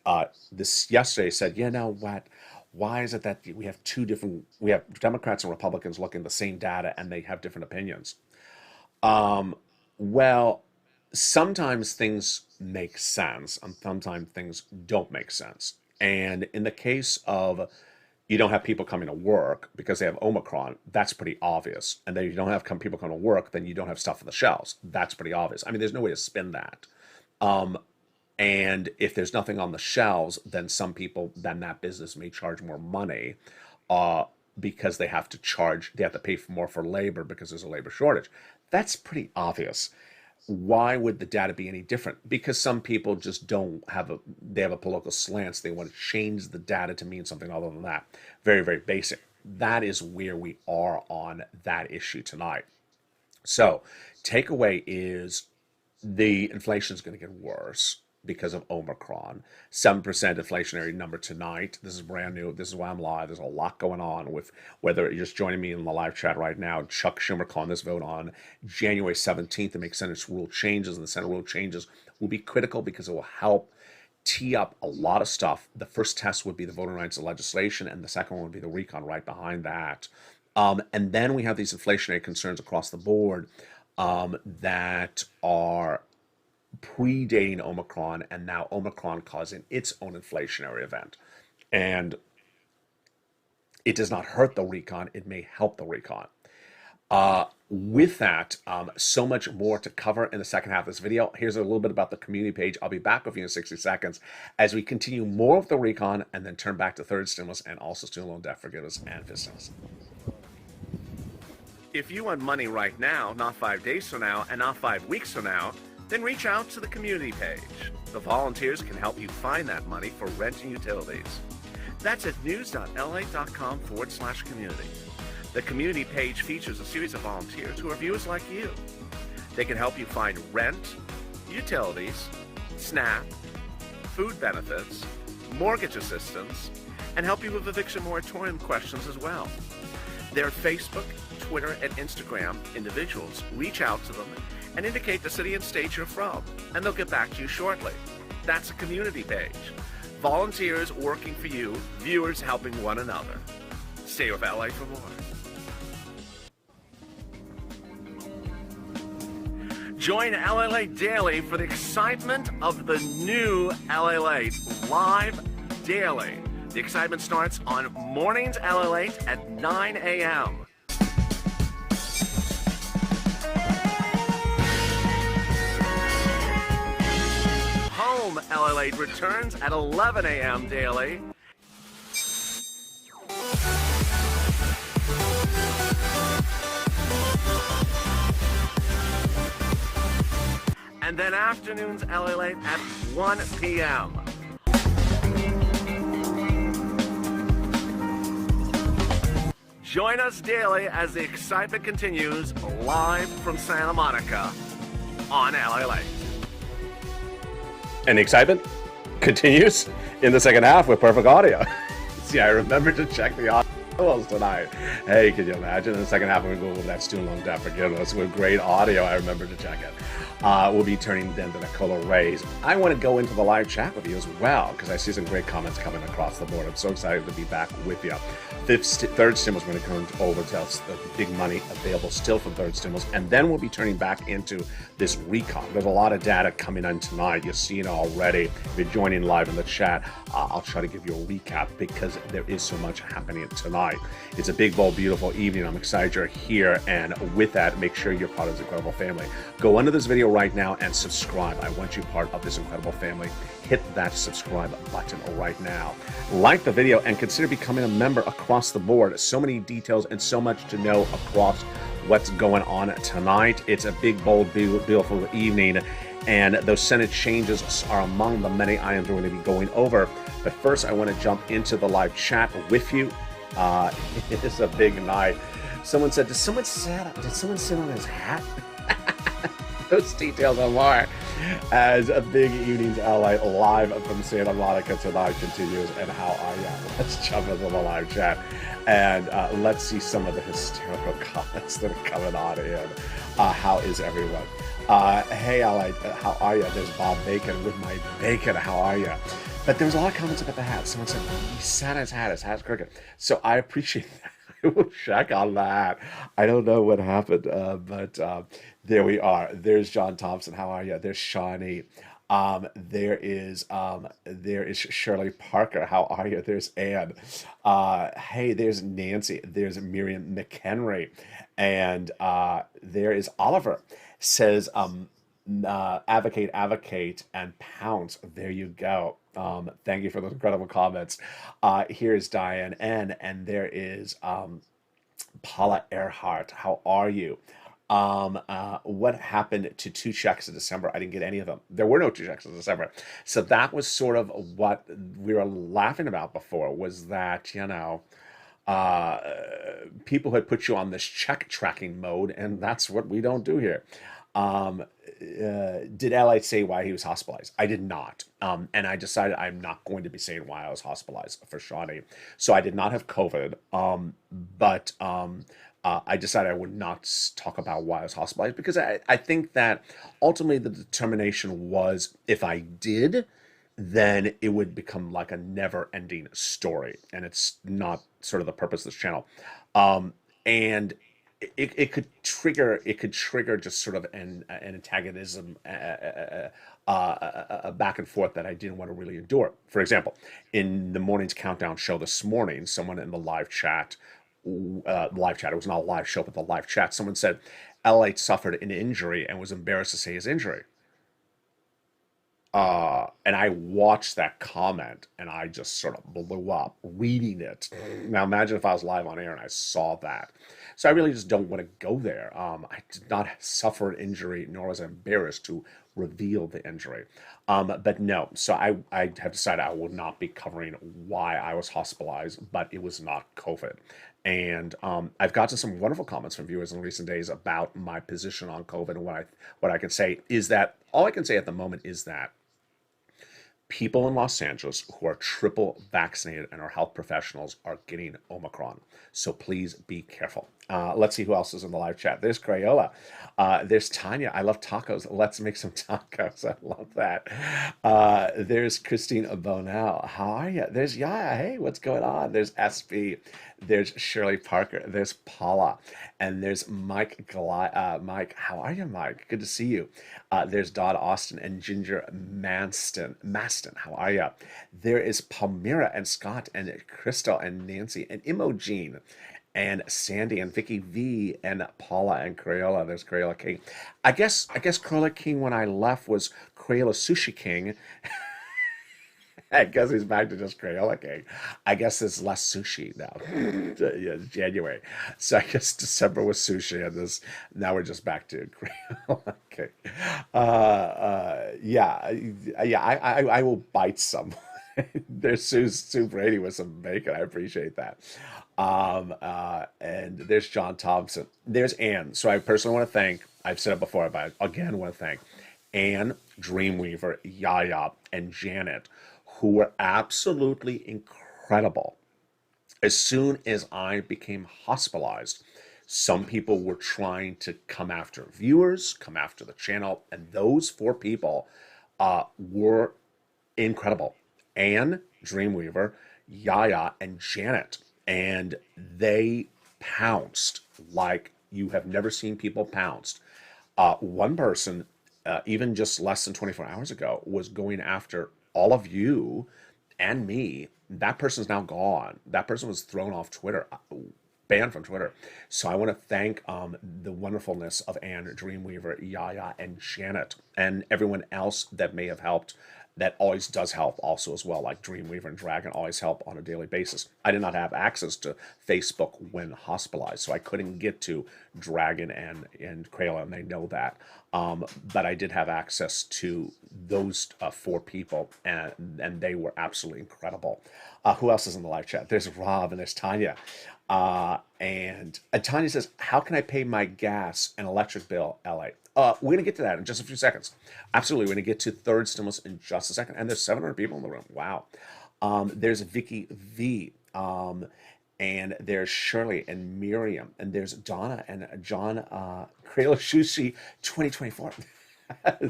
this yesterday said, what? Why is it that we have Democrats and Republicans looking at the same data and they have different opinions? Well, sometimes things make sense and sometimes things don't make sense. And in the case of you don't have people coming to work because they have Omicron, that's pretty obvious. And then you don't have people coming to work, then you don't have stuff on the shelves. That's pretty obvious. I mean, there's no way to spin that. And if there's nothing on the shelves, then then that business may charge more money because they have to pay more for labor because there's a labor shortage. That's pretty obvious. Why would the data be any different? Because some people just they have a political slant. They want to change the data to mean something other than that. Very, very basic. That is where we are on that issue tonight. So, takeaway is the inflation is going to get worse because of Omicron. 7% inflationary number tonight. This is brand new. This is why I'm live. There's a lot going on with whether you're just joining me in the live chat right now. Chuck Schumer calling this vote on January 17th to make Senate rule changes, and the Senate rule changes will be critical because it will help tee up a lot of stuff. The first test would be the voting rights legislation, and the second one would be the recon right behind that. And then we have these inflationary concerns across the board that are predating Omicron, and now Omicron causing its own inflationary event. And It does not hurt the recon. It may help the recon. With that, so much more to cover in the second half of this video. Here's a little bit about the community page. I'll be back with you in 60 seconds as we continue more of the recon and then turn back to third stimulus and also student loan debt forgiveness and fifth stimulus. If you want money right now, not 5 days from now, and not 5 weeks from now, then reach out to the community page. The volunteers can help you find that money for rent and utilities. That's at news.la.com/community. The community page features a series of volunteers who are viewers like you. They can help you find rent, utilities, SNAP, food benefits, mortgage assistance, and help you with eviction moratorium questions as well. Their Facebook, Twitter, and Instagram individuals reach out to them and indicate the city and state you're from, and they'll get back to you shortly. That's a community page. Volunteers working for you, viewers helping one another. Stay with LA for more. Join LALATE Daily for the excitement of the new LALATE live daily. The excitement starts on mornings LALATE at 9 a.m. Home LALATE returns at 11 a.m. daily. And then afternoons LALATE at 1 p.m. Join us daily as the excitement continues live from Santa Monica on LALATE. And the excitement continues in the second half with perfect audio. See, I remembered to check the audio levels tonight. Hey, can you imagine? In the second half, we're going to go over that student loan debt forgiveness with great audio. I remembered to check it. We'll be turning then to Nicola Ray's. I want to go into the live chat with you as well because I see some great comments coming across the board. I'm so excited to be back with you. Third stimulus, we're going to come over to the big money available still from third stimulus, and then we'll be turning back into this recon. There's a lot of data coming in tonight. You've seen it already. If you're joining live in the chat, I'll try to give you a recap because there is so much happening tonight. It's a big, bold, beautiful evening. I'm excited you're here, and with that, make sure you're part of this incredible family. Go under this video right now and subscribe. I want you part of this incredible family. Hit that subscribe button right now. Like the video and consider becoming a member across the board. So many details and so much to know across what's going on tonight. It's a big, bold, beautiful evening, and those Senate changes are among the many I am going to be going over. But first, I want to jump into the live chat with you. It is a big night. Someone said, did someone sit on his hat? Those details and more as a big evening's LA live from Santa Monica tonight continues. And how are you? Let's jump into the live chat and let's see some of the hysterical comments that are coming on in. How is everyone? Hey, LA, how are you? There's Bob Bacon with my bacon. How are you? But there was a lot of comments about the hat. Someone said, he sat on his hat. His hat's crooked. So I appreciate that. I will check on that. I don't know what happened, but there we are. There's John Thompson. How are you? There's Shawnee. There is Shirley Parker. How are you? There's Ann. Hey, there's Nancy. There's Miriam McHenry. And there is Oliver. Says, advocate, and pounce. There you go. Thank you for those incredible comments. Here's Diane N. And there is Paula Earhart. How are you? What happened to 2 checks in December? I didn't get any of them. There were no 2 checks in December. So that was sort of what we were laughing about before, was that, you know, people had put you on this check tracking mode, and that's what we don't do here. Did LA say why he was hospitalized? I did not. And I decided I'm not going to be saying why I was hospitalized for Shawnee. So I did not have COVID. But I decided I would not talk about why I was hospitalized because I think that ultimately the determination was if I did, then it would become like a never-ending story. And it's not sort of the purpose of this channel. And it could trigger just sort of an antagonism a back and forth that I didn't want to really endure. For example, in the morning's countdown show this morning, someone in the live chat, it was not a live show, but the live chat, someone said LALATE suffered an injury and was embarrassed to say his injury. And I watched that comment and I just sort of blew up reading it. Now imagine if I was live on air and I saw that. So I really just don't want to go there. I did not suffer an injury, nor was I embarrassed to reveal the injury. But no, so I have decided I will not be covering why I was hospitalized, but it was not COVID. And I've gotten some wonderful comments from viewers in recent days about my position on COVID, and what I can say is that all I can say at the moment is that people in Los Angeles who are triple vaccinated and are health professionals are getting Omicron. So please be careful. Let's see who else is in the live chat. There's Crayola. There's Tanya. I love tacos. Let's make some tacos. I love that. There's Christine Bonell. How are you? There's Yaya. Hey, what's going on? There's SB. There's Shirley Parker. There's Paula. And there's Mike. Mike, how are you, Mike? Good to see you. There's Dodd Austin and Ginger Maston, how are you? There is Palmyra and Scott and Crystal and Nancy and Imogen and Sandy and Vicky V and Paula and Crayola. There's Crayola King. I guess Crayola King when I left was Crayola Sushi King. I guess he's back to just Crayola King. I guess there's less sushi now. Yeah, it's January. So I guess December was sushi, and now we're just back to Crayola King. Yeah. I will bite some. There's Sue Brady with some bacon. I appreciate that. And there's John Thompson. There's Anne. So I personally want to thank, I've said it before, but I again want to thank Anne, Dreamweaver, Yaya, and Janet, who were absolutely incredible. As soon as I became hospitalized, some people were trying to come after viewers, come after the channel, and those four people were incredible. Anne, Dreamweaver, Yaya, and Janet. And they pounced like you have never seen people pounced. One person, even just less than 24 hours ago, was going after all of you and me. That person's now gone. That person was thrown off Twitter, banned from Twitter. So I want to thank the wonderfulness of Anne, Dreamweaver, Yaya, and Janet, and everyone else that may have helped. That always does help also as well, like Dreamweaver and Dragon always help on a daily basis. I did not have access to Facebook when hospitalized, so I couldn't get to Dragon and Crayola, and they know that. But I did have access to those four people, and they were absolutely incredible. Who else is in the live chat? There's Rob and there's Tanya. And Tanya says, how can I pay my gas and electric bill, LA? We're going to get to that in just a few seconds. Absolutely. We're going to get to third stimulus in just a second. And there's 700 people in the room. Wow. There's Vicky V. And there's Shirley and Miriam. And there's Donna and John Crayola Sushi 2024.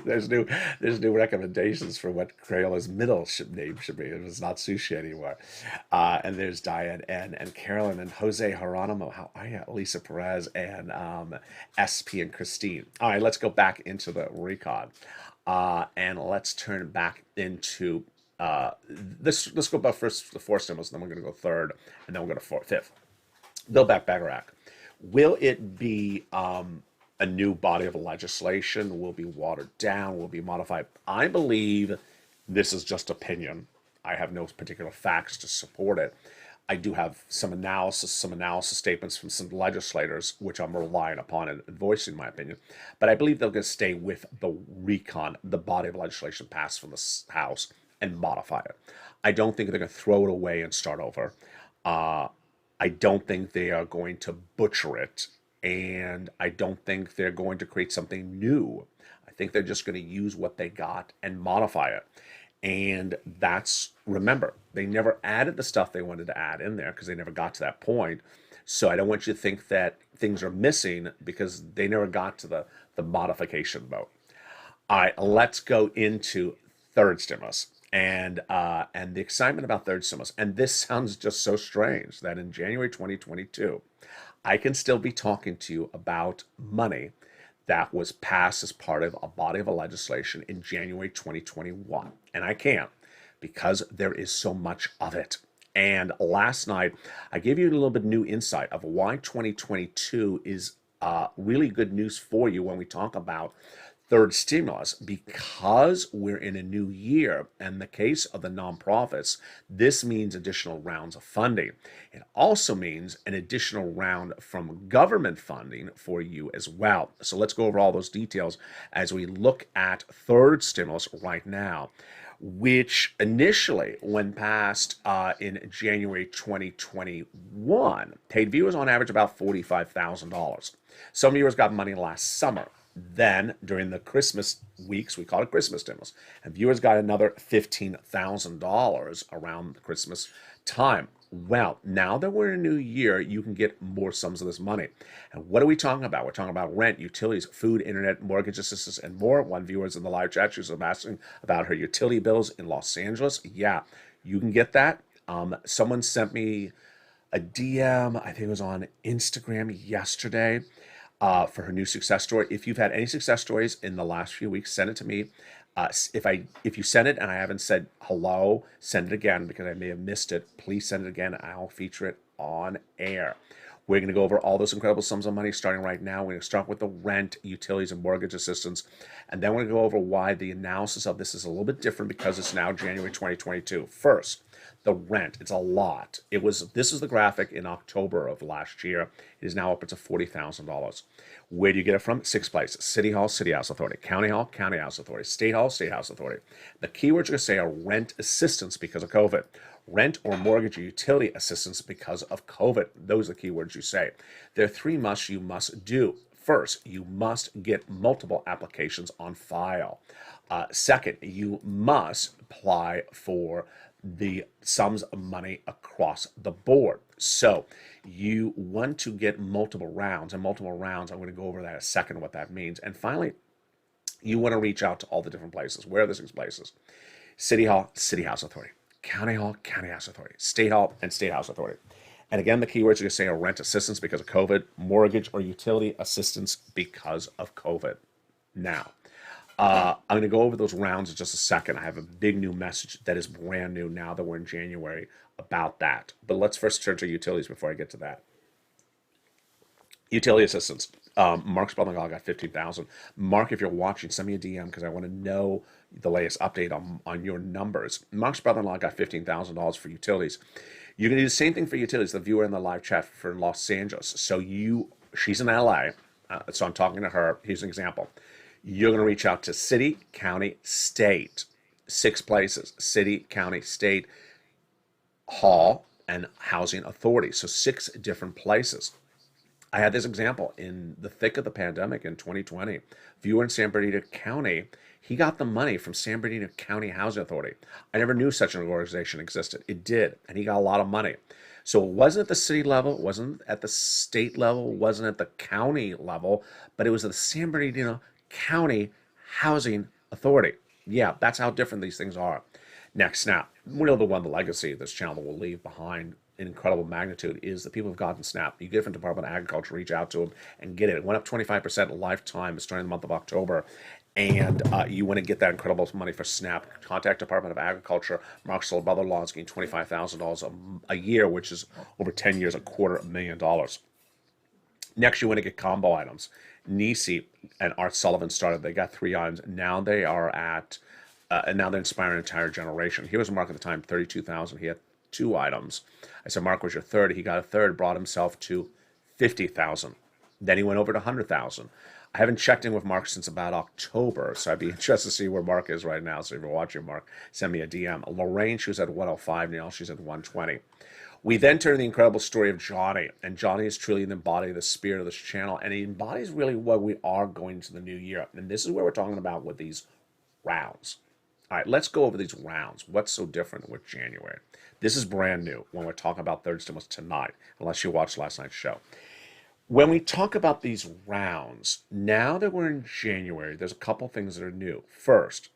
There's new recommendations for what Crayola's name should be. It's not sushi anymore. And there's Diane and Carolyn and Jose Geronimo. How are you? Lisa Perez and SP and Christine. All right, let's go back into the recon. And let's turn back into let's go about first the fourth stimulus, and then we're going to go third, and then we're going to fifth. Build Back Better Act. Will it be a new body of legislation? Will be watered down? Will be modified? I believe this is just opinion. I have no particular facts to support it. I do have some analysis statements from some legislators, which I'm relying upon and voicing my opinion. But I believe they're going to stay with the recon, the body of legislation passed from the House, and modify it. I don't think they're going to throw it away and start over. I don't think they are going to butcher it, and I don't think they're going to create something new. I think they're just going to use what they got and modify it. And remember, they never added the stuff they wanted to add in there because they never got to that point. So I don't want you to think that things are missing because they never got to the modification mode. All right, let's go into third stimulus. And the excitement about third stimulus. And this sounds just so strange that in January 2022, I can still be talking to you about money that was passed as part of a body of a legislation in January 2021. And I can't because there is so much of it. And last night, I gave you a little bit new insight of why 2022 is really good news for you when we talk about third stimulus, because we're in a new year. In the case of the nonprofits, this means additional rounds of funding. It also means an additional round from government funding for you as well. So let's go over all those details as we look at third stimulus right now, which initially, when passed in January 2021, paid viewers on average about $45,000. Some viewers got money last summer. Then, during the Christmas weeks, we call it Christmas stimulus, and viewers got another $15,000 around the Christmas time. Well, now that we're in a new year, you can get more sums of this money. And what are we talking about? We're talking about rent, utilities, food, internet, mortgage assistance, and more. One viewer is in the live chat. She was asking about her utility bills in Los Angeles. Yeah, you can get that. Someone sent me a DM, I think it was on Instagram yesterday, for her new success story. If you've had any success stories in the last few weeks, send it to me. If you send it and I haven't said hello, send it again because I may have missed it. Please send it again. I'll feature it on air. We're going to go over all those incredible sums of money starting right now. We're going to start with the rent, utilities, and mortgage assistance. And then we're going to go over why the analysis of this is a little bit different because it's now January 2022. First, the rent. It's a lot. This is the graphic in October of last year. It is now up to $40,000. Where do you get it from? 6 places: City Hall, City House Authority; County Hall, County House Authority; State Hall, State House Authority. The keywords you're going to say are rent assistance because of COVID, rent or mortgage or utility assistance because of COVID. Those are the keywords you say. There are 3 musts you must do. First, you must get multiple applications on file. Second, you must apply for the sums of money across the board. So you want to get multiple rounds, and multiple rounds, I'm going to go over that in a second, what that means. And finally, you want to reach out to all the different places. Where are the 6 places? City Hall, City House Authority; County Hall, County House Authority; State Hall, and State House Authority. And again, the keywords you're going to say are rent assistance because of COVID, mortgage or utility assistance because of COVID. Now, I'm going to go over those rounds in just a second. I have a big new message that is brand new now that we're in January about that. But let's first turn to utilities before I get to that. Utility assistance. Mark's brother-in-law got $15,000. Mark, if you're watching, send me a DM because I want to know the latest update on your numbers. Mark's brother-in-law got $15,000 for utilities. You can do the same thing for utilities. The viewer in the live chat for Los Angeles. So she's in LA, so I'm talking to her. Here's an example. You're going to reach out to city, county, state. 6 places: city, county, state, hall, and housing authority. So 6 different places. I had this example in the thick of the pandemic in 2020. Viewer in San Bernardino County, he got the money from San Bernardino County Housing Authority. I never knew such an organization existed. It did, and he got a lot of money. So it wasn't at the city level, it wasn't at the state level, it wasn't at the county level, but it was at the San Bernardino County Housing Authority. Yeah, that's how different these things are. Next, SNAP. We know the legacy of this channel that will leave behind in incredible magnitude is the people who've gotten SNAP. You get it from Department of Agriculture, reach out to them and get it. It went up 25% lifetime starting the month of October. And you want to get that incredible money for SNAP, contact Department of Agriculture. Mark's little brother-in-law is getting $25,000 a year, which is over 10 years, $250,000. Next, you want to get combo items. Nisi and Art Sullivan started. They got 3 items. Now they are at, and now they're inspiring an entire generation. Here was Mark at the time, $32,000. He had 2 items. I said, Mark, was your third? He got a third, brought himself to $50,000. Then he went over to $100,000. I haven't checked in with Mark since about October, so I'd be interested to see where Mark is right now. So if you're watching, Mark, send me a DM. Lorraine, she was at 105. Now she's at 120. We then turn to the incredible story of Johnny, and Johnny is truly the embody of the spirit of this channel, and he embodies really what we are going to the new year. And this is where we're talking about with these rounds. All right, let's go over these rounds. What's so different with January? This is brand new when we're talking about third stimulus tonight, unless you watched last night's show. When we talk about these rounds, now that we're in January, there's a couple things that are new. First,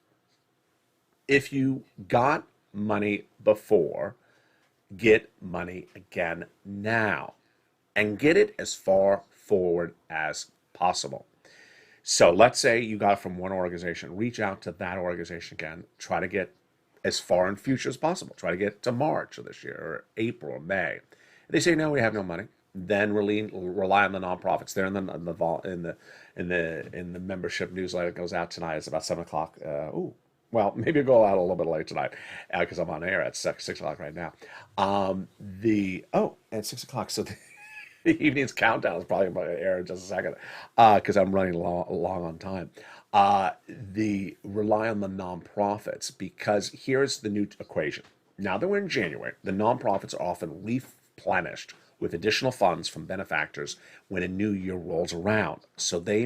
if you got money before, get money again now, and get it as far forward as possible. So let's say you got it from one organization, reach out to that organization again, try to get as far in future as possible. Try to get to March of this year or April or May. They say no, we have no money. Then rely on the nonprofits. They're in the membership newsletter that goes out tonight. It's about 7 o'clock. Well, maybe it'll go out a little bit late tonight because I'm on air at 6 o'clock right now. At 6 o'clock. So the evening's countdown is probably going to air in just a second because I'm running long on time. The rely on the nonprofits because here's the new equation. Now that we're in January, the nonprofits are often replenished with additional funds from benefactors when a new year rolls around. So they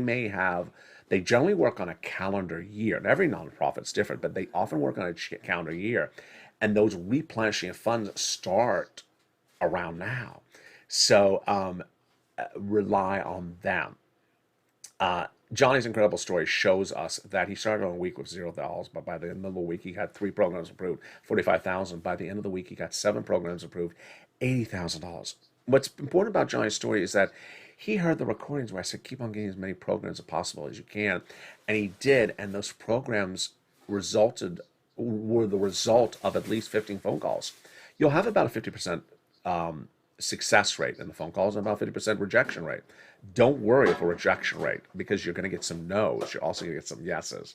generally work on a calendar year. And every nonprofit's different, but they often work on a calendar year. And those replenishing of funds start around now. So rely on them. Johnny's incredible story shows us that he started on a week with $0, but by the end of the week, he had 3 programs approved, $45,000. By the end of the week, he got 7 programs approved, $80,000. What's important about Johnny's story is that he heard the recordings where I said, keep on getting as many programs as possible as you can. And he did. And those programs were the result of at least 15 phone calls. You'll have about a 50% success rate in the phone calls and about 50% rejection rate. Don't worry about rejection rate because you're going to get some no's. You're also going to get some yeses.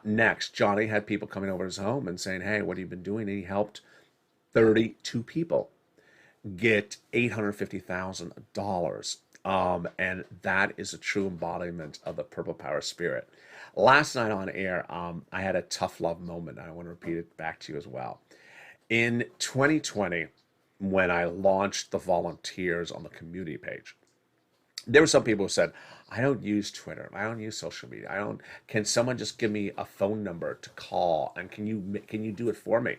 Next, Johnny had people coming over his home and saying, hey, what have you been doing? And he helped 32 people get $850,000. And that is a true embodiment of the Purple Power Spirit. Last night on air, I had a tough love moment. I want to repeat it back to you as well. In 2020, when I launched the volunteers on the community page, there were some people who said, I don't use Twitter. I don't use social media. Can someone just give me a phone number to call? And can you do it for me?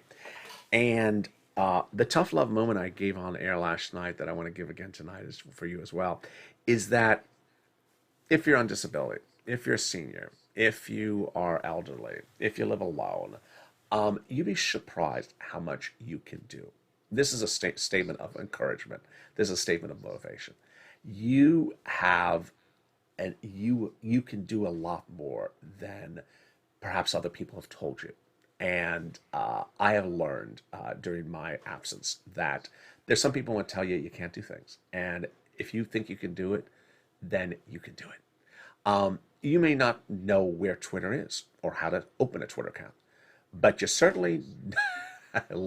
And the tough love moment I gave on air last night that I want to give again tonight is for you as well, is that if you're on disability, if you're a senior, if you are elderly, if you live alone, you'd be surprised how much you can do. This is a statement of encouragement. This is a statement of motivation. You have, and you can do a lot more than perhaps other people have told you. And I have learned during my absence that there's some people who want to tell you you can't do things. And if you think you can do it, then you can do it. You may not know where Twitter is or how to open a Twitter account, but you certainly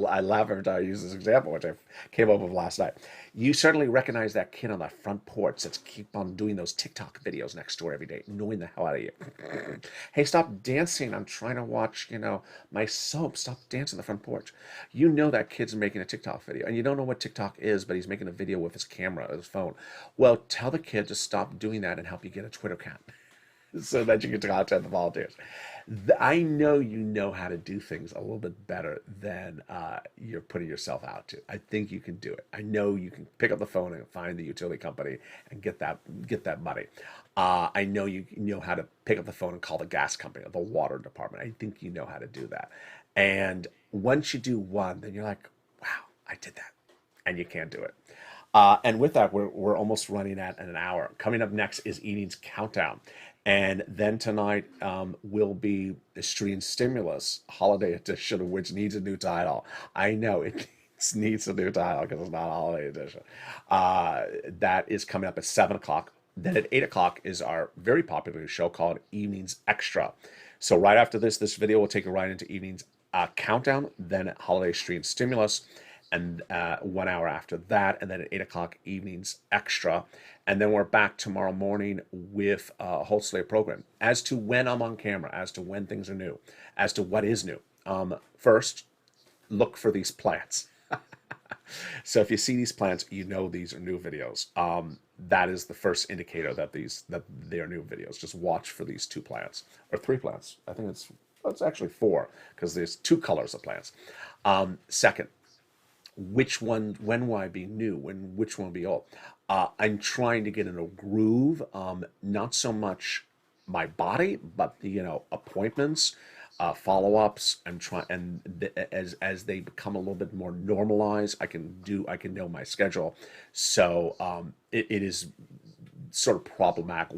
I laugh every time I use this example, which I came up with last night. You certainly recognize that kid on that front porch that's keep on doing those TikTok videos next door every day, annoying the hell out of you. Hey, stop dancing. I'm trying to watch, my soap. Stop dancing on the front porch. You know that kid's making a TikTok video, and you don't know what TikTok is, but he's making a video with his camera, his phone. Well, tell the kid to stop doing that and help you get a Twitter account so that you can contact the volunteers. I know you know how to do things a little bit better than you're putting yourself out to. I think you can do it. I know you can pick up the phone and find the utility company and get that money. I know you know how to pick up the phone and call the gas company or the water department. I think you know how to do that. And once you do one, then you're like, wow, I did that. And you can't do it. And with that, we're almost running at an hour. Coming up next is Evening's Countdown. And then tonight will be the Stream Stimulus Holiday Edition, which needs a new title. I know it needs a new title because it's not a holiday edition. That is coming up at 7 o'clock. Then at 8 o'clock is our very popular show called Evening's Extra. So right after this video will take you right into Evening's Countdown, then Holiday Stream Stimulus, and 1 hour after that, and then at 8 o'clock, Evening's Extra. And then we're back tomorrow morning with a whole slate program as to when I'm on camera, as to when things are new, as to what is new. First, look for these plants. So if you see these plants, you know these are new videos. That is the first indicator that they are new videos. Just watch for these 2 plants or 3 plants. I think it's actually 4 because there's 2 colors of plants. Second, when will I be new? Which one will be old? I'm trying to get in a groove, not so much my body, but appointments, follow-ups. I'm trying, and as they become a little bit more normalized, I can know my schedule. So it is sort of problematic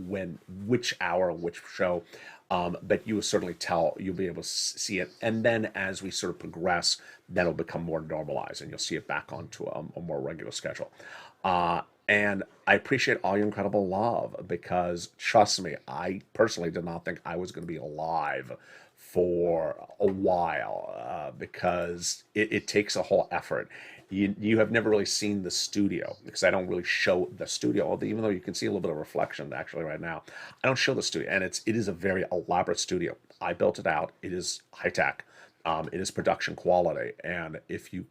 which hour, which show. But you will certainly tell, you'll be able to see it. And then as we sort of progress, then it'll become more normalized and you'll see it back onto a more regular schedule. And I appreciate all your incredible love because trust me, I personally did not think I was going to be alive for a while because it takes a whole effort. You have never really seen the studio because I don't really show the studio, even though you can see a little bit of reflection actually right now. I don't show the studio, and it is a very elaborate studio. I built it out. It is high tech. It is production quality, and if you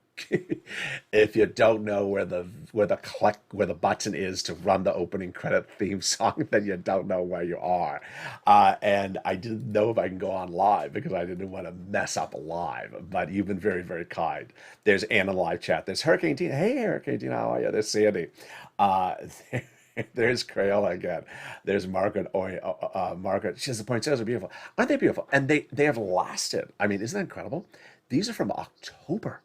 if you don't know where the button is to run the opening credit theme song, then you don't know where you are. And I didn't know if I can go on live because I didn't want to mess up live. But you've been very, very kind. There's Anna in the live chat. There's Hurricane Tina. Hey, Hurricane Tina, how are you? There's Sandy. There's Crayola again. There's Margaret. Margaret. She says the poinsettias are beautiful. Aren't they beautiful? And they have lasted. I mean, isn't that incredible? These are from October.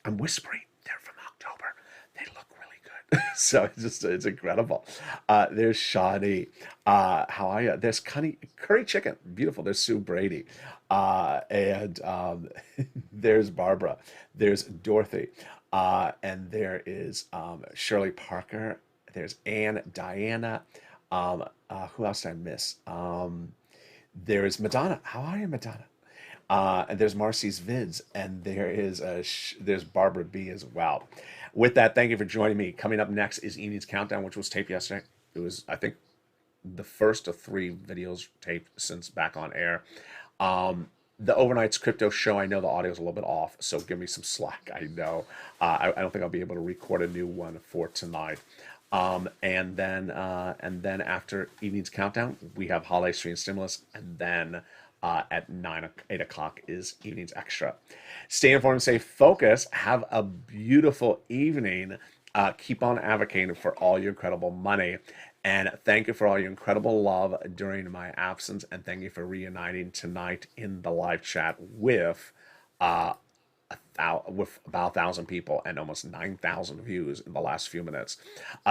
I'm whispering. They're from October. They look really good. So it's incredible. There's Shawnee. How are you? There's curry chicken. Beautiful. There's Sue Brady. And there's Barbara. There's Dorothy. And there is Shirley Parker. There's Anne, Diana. Who else did I miss? There's Madonna. How are you, Madonna? And there's Marcy's Vids, and there's Barbara B as well. With that, thank you for joining me. Coming up next is Evening's Countdown, which was taped yesterday. It was, I think, the first of 3 videos taped since back on air. The Overnight's crypto show, I know the audio's a little bit off, so give me some slack. I know. I don't think I'll be able to record a new one for tonight. And then after Evening's Countdown, we have Holiday Stream Stimulus, and then at 8 o'clock is Evening's Extra. Stay informed, stay focused. Have a beautiful evening. Keep on advocating for all your incredible money. And thank you for all your incredible love during my absence. And thank you for reuniting tonight in the live chat with about 1,000 people and almost 9,000 views in the last few minutes.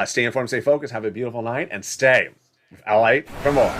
Stay informed, stay focused. Have a beautiful night and stay with LA for more.